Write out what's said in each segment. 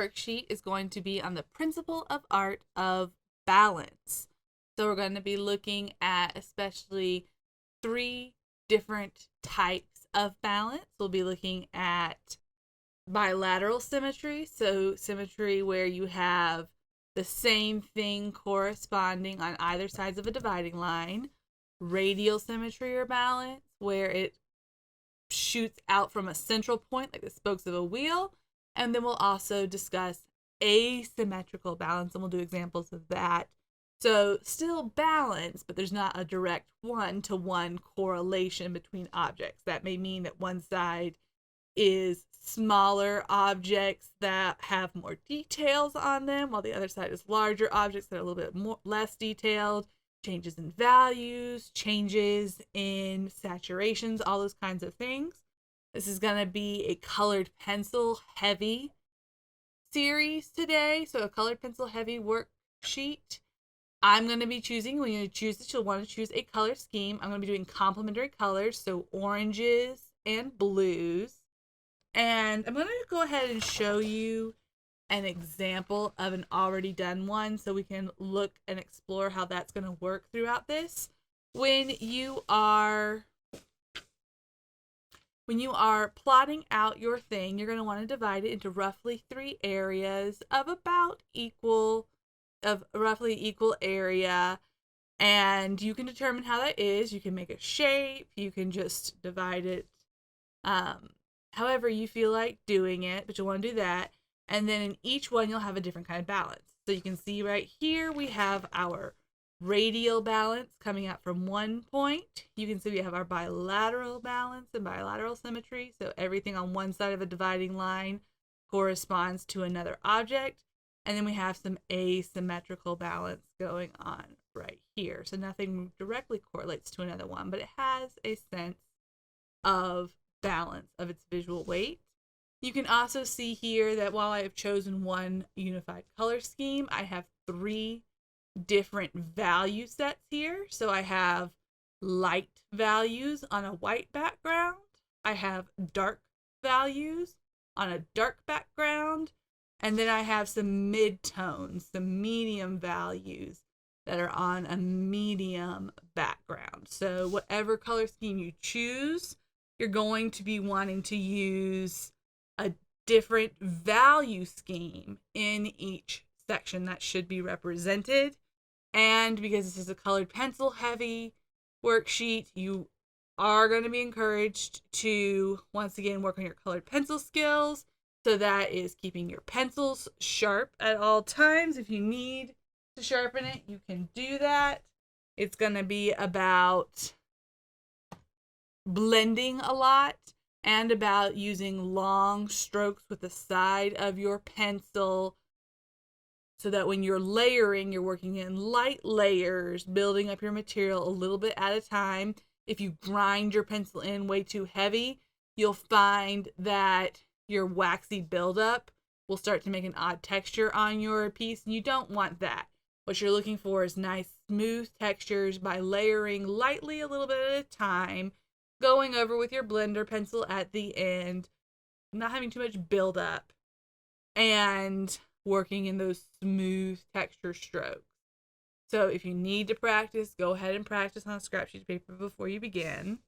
worksheet is going to be on the principle of art of balance. So we're going to be looking at especially 3 different types of balance. We'll be looking at bilateral symmetry, so symmetry where you have the same thing corresponding on either sides of a dividing line. Radial symmetry or balance, where it shoots out from a central point like the spokes of a wheel. And then we'll also discuss asymmetrical balance, and we'll do examples of that. So still balance, but there's not a direct one-to-one correlation between objects. That may mean that one side is smaller objects that have more details on them, while the other side is larger objects that are a little bit less detailed. Changes in values, changes in saturations, all those kinds of things. This is going to be a colored pencil heavy series today, so a colored pencil heavy worksheet. I'm going to be choosing, when you choose this, you'll want to choose a color scheme. I'm going to be doing complementary colors, so oranges and blues. And I'm going to go ahead and show you an example of an already done one so we can look and explore how that's going to work throughout this. When you are plotting out your thing, you're going to want to divide it into roughly 3 areas of roughly equal area. And you can determine how that is. You can make a shape. You can just divide it however you feel like doing it, but you'll want to do that. And then in each one, you'll have a different kind of balance. So you can see right here, we have our radial balance coming out from one point. You can see we have our bilateral balance and bilateral symmetry. So everything on one side of a dividing line corresponds to another object. And then we have some asymmetrical balance going on right here. So nothing directly correlates to another one, but it has a sense of balance of its visual weight. You can also see here that while I have chosen one unified color scheme, I have 3 different value sets here. So I have light values on a white background. I have dark values on a dark background. And then I have some mid-tones, some medium values that are on a medium background. So whatever color scheme you choose, you're going to be wanting to use a different value scheme in each section that should be represented. And because this is a colored pencil heavy worksheet, you are going to be encouraged to once again work on your colored pencil skills. So that is keeping your pencils sharp at all times. If you need to sharpen it, you can do that. It's going to be about blending a lot and about using long strokes with the side of your pencil so that when you're layering, you're working in light layers, building up your material a little bit at a time. If you grind your pencil in way too heavy, you'll find that your waxy buildup will start to make an odd texture on your piece, and you don't want that. What you're looking for is nice, smooth textures by layering lightly a little bit at a time, going over with your blender pencil at the end, not having too much buildup, and working in those smooth texture strokes. So if you need to practice, go ahead and practice on a scrap sheet of paper before you begin.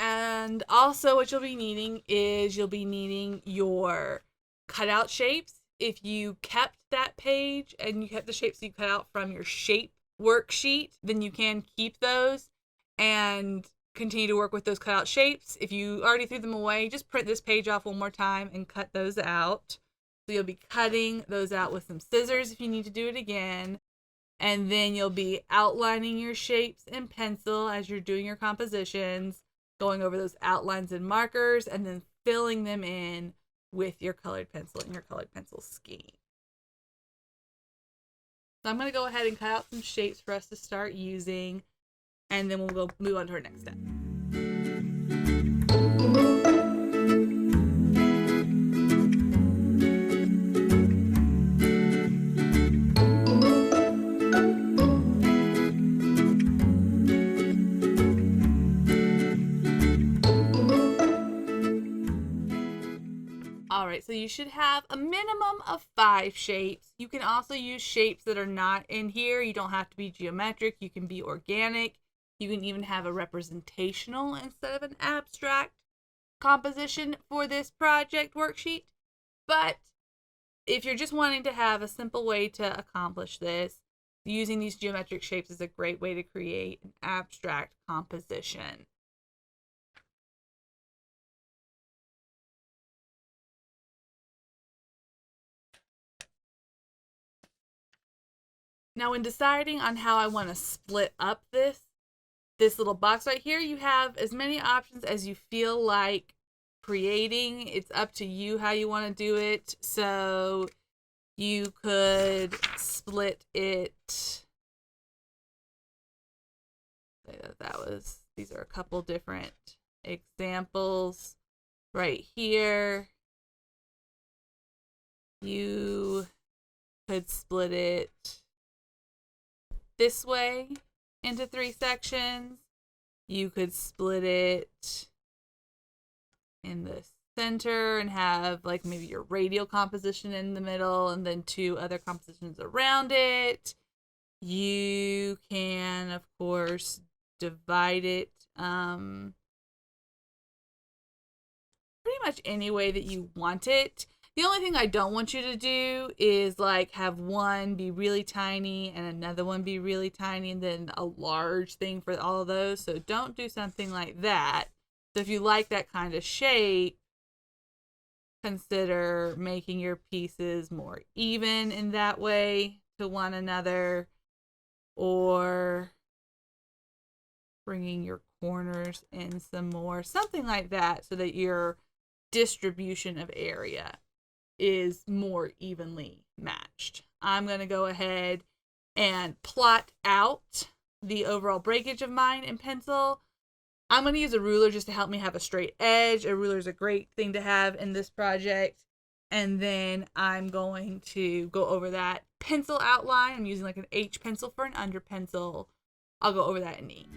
And also what you'll be needing is your cutout shapes. If you kept that page and you kept the shapes you cut out from your shape worksheet, then you can keep those and continue to work with those cutout shapes. If you already threw them away, just print this page off one more time and cut those out. So you'll be cutting those out with some scissors if you need to do it again. And then you'll be outlining your shapes in pencil as you're doing your compositions, going over those outlines and markers, and then filling them in with your colored pencil and your colored pencil scheme. So I'm going to go ahead and cut out some shapes for us to start using, and then we'll move on to our next step. right, so you should have a minimum of 5 shapes. You can also use shapes that are not in here. You don't have to be geometric. You can be organic. You can even have a representational instead of an abstract composition for this project worksheet. But if you're just wanting to have a simple way to accomplish this, using these geometric shapes is a great way to create an abstract composition. Now, when deciding on how I want to split up this little box right here, you have as many options as you feel like creating. It's up to you how you want to do it. So you could split it. These are a couple different examples right here. You could split it this way into 3 sections. You could split it in the center and have like maybe your radial composition in the middle and then 2 other compositions around it. You can, of course, divide it pretty much any way that you want it. The only thing I don't want you to do is like have one be really tiny and another one be really tiny and then a large thing for all of those. So don't do something like that. So if you like that kind of shape, consider making your pieces more even in that way to one another, or bringing your corners in some more, something like that, so that your distribution of area is more evenly matched. I'm going to go ahead and plot out the overall breakage of mine in pencil. I'm going to use a ruler just to help me have a straight edge. A ruler is a great thing to have in this project. And then I'm going to go over that pencil outline. I'm using like an H pencil for an under pencil. I'll go over that in E.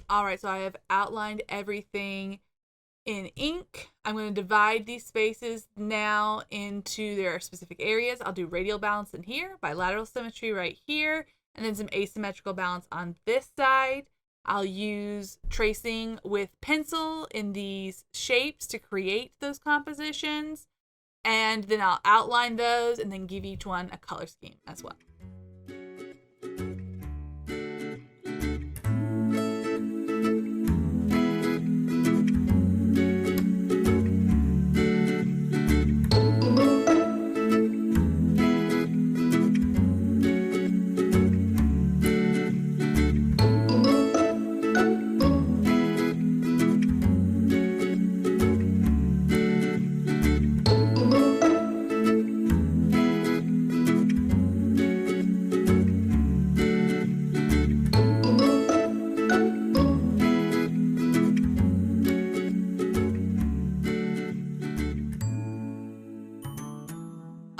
All right, so I have outlined everything in ink. I'm going to divide these spaces now into their specific areas. I'll do radial balance in here, bilateral symmetry right here, and then some asymmetrical balance on this side. I'll use tracing with pencil in these shapes to create those compositions, and then I'll outline those and then give each one a color scheme as well.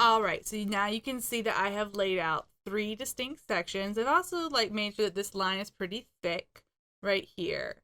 All right, so now you can see that I have laid out 3 distinct sections. I've also made sure that this line is pretty thick right here.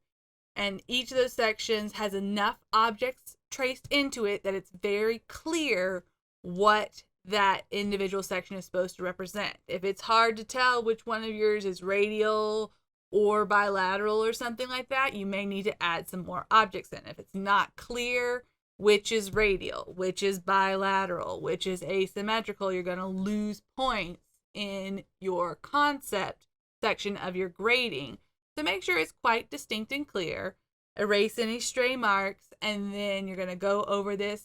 And each of those sections has enough objects traced into it that it's very clear what that individual section is supposed to represent. If it's hard to tell which one of yours is radial or bilateral or something like that, you may need to add some more objects in. If it's not clear which is radial, which is bilateral, which is asymmetrical, you're going to lose points in your concept section of your grading. So make sure it's quite distinct and clear. Erase any stray marks, and then you're going to go over this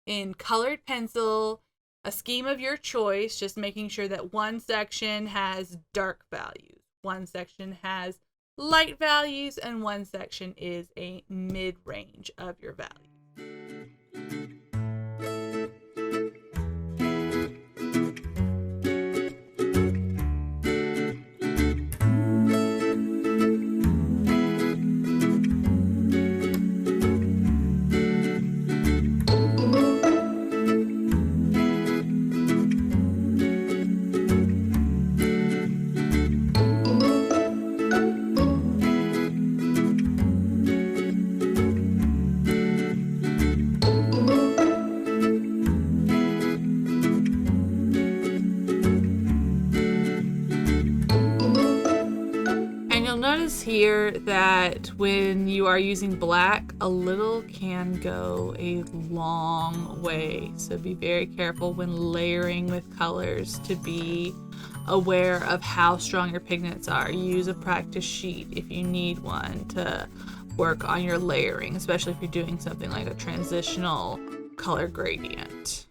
in colored pencil, a scheme of your choice, just making sure that one section has dark values, one section has light values, and one section is a mid-range of your values. you'll notice here that when you are using black, a little can go a long way. So be very careful when layering with colors to be aware of how strong your pigments are. Use a practice sheet if you need one to work on your layering, especially if you're doing something like a transitional color gradient.